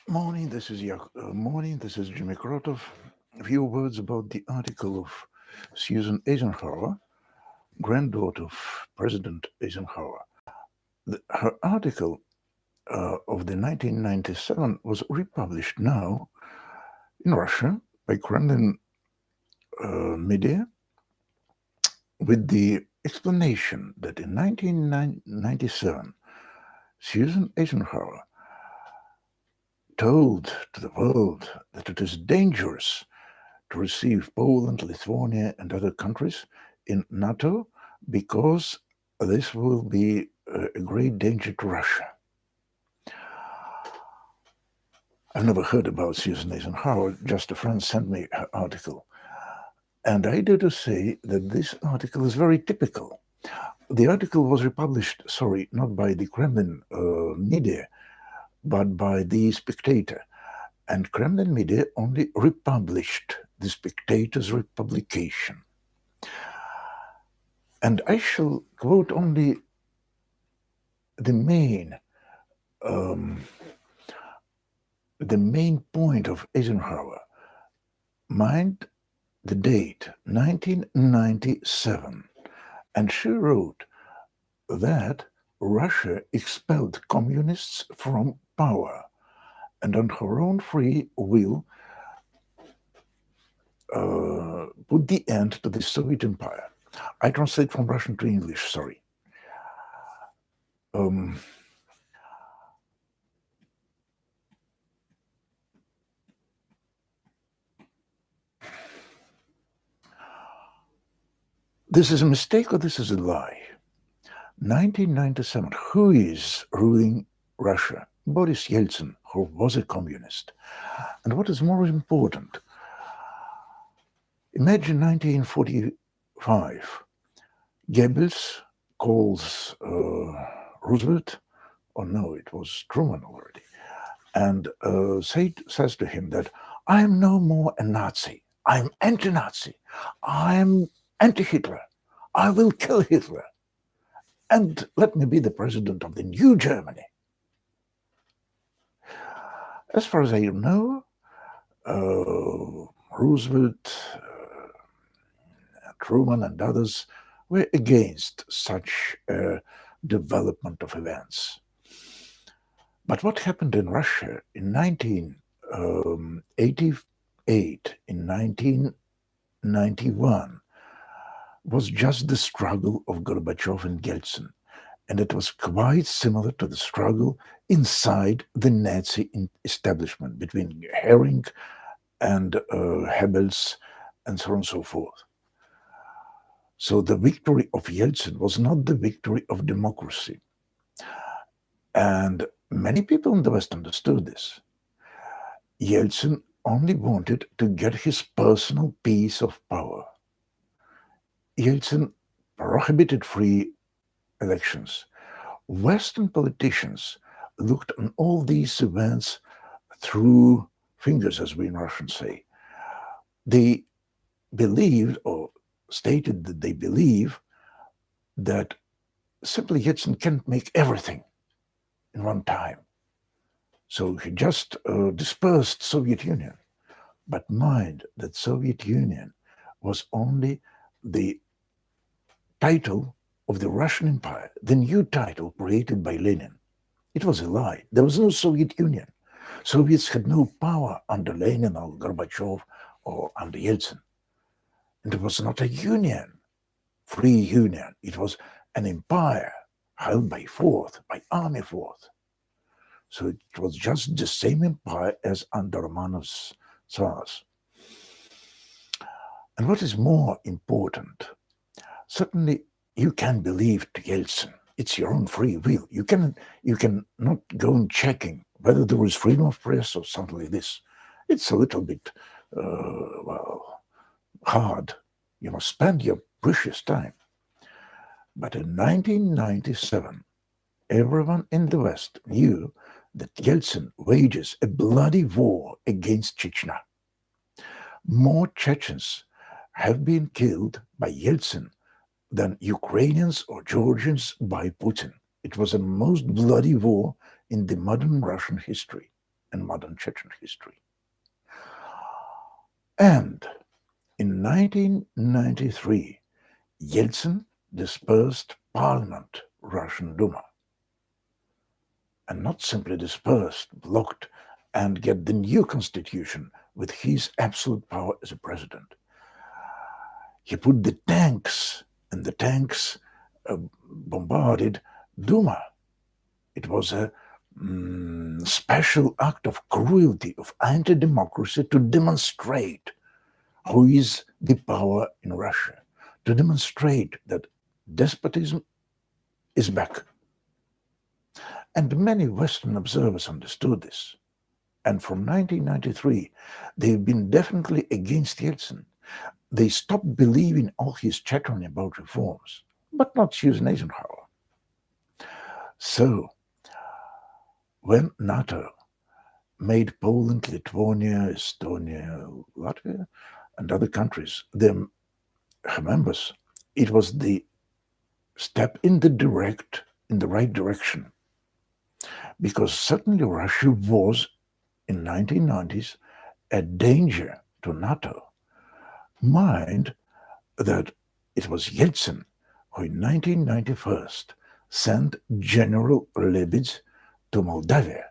Morning, this is Jimmy Krotov. A few words about the article of Susan Eisenhower, granddaughter of President Eisenhower. Her article of the 1997 was republished now in Russia by Kremlin media with the explanation that in 1997 Susan Eisenhower told to the world that it is dangerous to receive Poland, Lithuania, and other countries in NATO because this will be a great danger to Russia. I've never heard about Susan Eisenhower, just a friend sent me her article. And I dare to say that this article is very typical. The article was republished, not by the Kremlin media, but by the Spectator. And Kremlin media only republished the Spectator's republication. And I shall quote only the main point of Eisenhower. Mind the date, 1997. And she wrote that Russia expelled communists from power and on her own free will put the end to the Soviet Empire. I translate from Russian to English, sorry. This is a mistake or this is a lie? 1997, who is ruling Russia? Boris Yeltsin, who was a communist. And what is more important, imagine 1945. Goebbels calls Roosevelt, or no, it was Truman already, and says to him that I am no more a Nazi. I'm anti-Nazi. I'm anti-Hitler. I will kill Hitler. And let me be the president of the new Germany. As far as I know, Roosevelt, Truman, and others were against such a development of events. But what happened in Russia in 1988, in 1991, was just the struggle of Gorbachev and Yeltsin. And it was quite similar to the struggle inside the Nazi establishment between Hering and Goebbels and so on and so forth. So the victory of Yeltsin was not the victory of democracy. And many people in the West understood this. Yeltsin only wanted to get his personal piece of power. Yeltsin prohibited free elections. Western politicians looked on all these events through fingers, as we in Russian say. They believed or stated that they believe that simply Yeltsin can't make everything in one time. So he just dispersed Soviet Union. But mind that Soviet Union was only the title of the Russian Empire, the new title created by Lenin. It was a lie. There was no Soviet Union. Soviets had no power under Lenin or Gorbachev or under Yeltsin. And it was not a union, free union. It was an empire held by force, by army force. So it was just the same empire as under Romanov's Tsars. And what is more important, certainly you can believe to Yeltsin. It's your own free will. You can not go on checking whether there is freedom of press or something like this. It's a little bit, hard. You must spend your precious time. But in 1997, everyone in the West knew that Yeltsin wages a bloody war against Chechnya. More Chechens have been killed by Yeltsin than Ukrainians or Georgians by Putin. It was the most bloody war in the modern Russian history. in modern Chechen history. And in 1993, Yeltsin dispersed Parliament, Russian Duma, and not simply dispersed, blocked, and get the new constitution with his absolute power as a president. He put the tanks, and the tanks bombarded Duma. It was a special act of cruelty, of anti-democracy, to demonstrate who is the power in Russia, to demonstrate that despotism is back. And many Western observers understood this. And from 1993, they've been definitely against Yeltsin. They stopped believing all his chattering about reforms, but not Susan Eisenhower. So, when NATO made Poland, Lithuania, Estonia, Latvia, and other countries their members, it was the step in the right direction. Because certainly Russia was, in 1990s, a danger to NATO. Mind that it was Yeltsin who in 1991 sent General Lebedь to Moldavia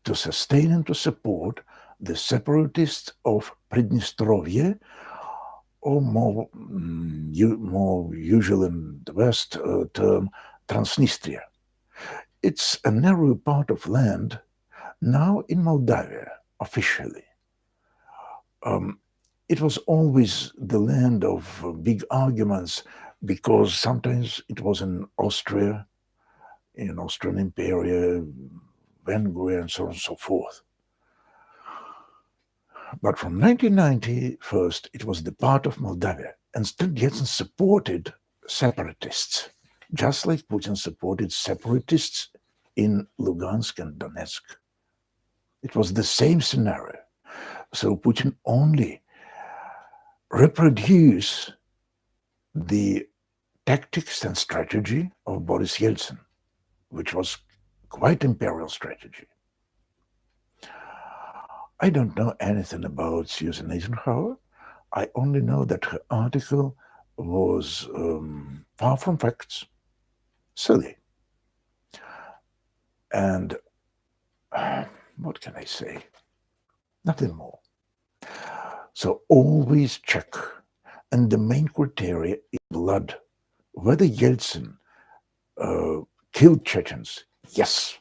to sustain and to support the separatists of Pridnestrovye, or more usual in the West term, Transnistria. It's a narrow part of land now in Moldavia, officially. It was always the land of big arguments, because sometimes it was in Austria, in Austrian Imperia, Vengria, and so on and so forth. But from 1990, first, it was the part of Moldavia, and still Yeltsin supported separatists, just like Putin supported separatists in Lugansk and Donetsk. It was the same scenario. So Putin only reproduced the tactics and strategy of Boris Yeltsin, which was quite imperial strategy. I don't know anything about Susan Eisenhower. I only know that her article was far from facts, silly. And what can I say? Nothing more. So always check. And the main criteria is blood. Whether Yeltsin killed Chechens, yes.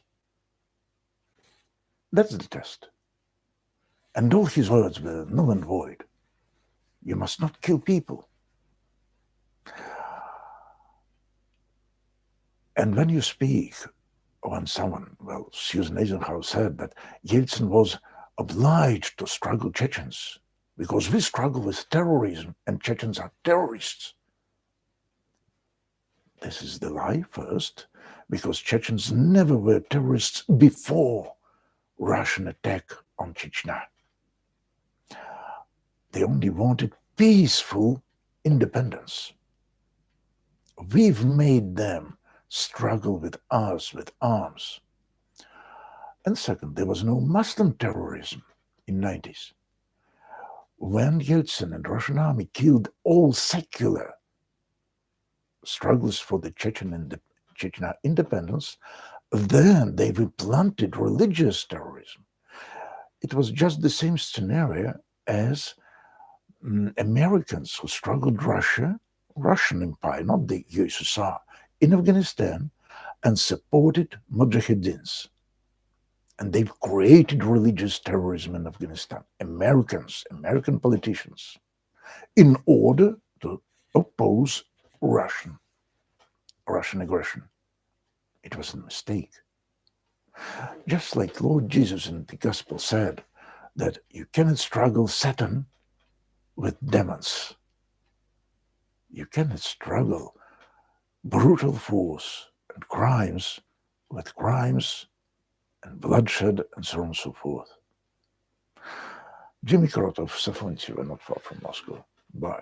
That's the test. And all his words were null and void. You must not kill people. And when you speak, when someone, well, Susan Eisenhower said that Yeltsin was obliged to struggle Chechens because we struggle with terrorism and Chechens are terrorists. This is the lie, first, because Chechens never were terrorists before Russian attack on Chechnya. They only wanted peaceful independence. We've made them struggle with us, with arms. And second, there was no Muslim terrorism in the 90s. When Yeltsin and Russian army killed all secular struggles for the Chechnya independence, then they replanted religious terrorism. It was just the same scenario as Americans who struggled Russian Empire, not the USSR, in Afghanistan, and supported Mujahideen. And they've created religious terrorism in Afghanistan, American politicians, in order to oppose Russian aggression. It was a mistake. Just like Lord Jesus in the Gospel said that you cannot struggle Satan with demons. You cannot struggle brutal force and crimes with crimes and bloodshed and so on and so forth. Jimmy Krotov, Safontьево, not far from Moscow. Bye.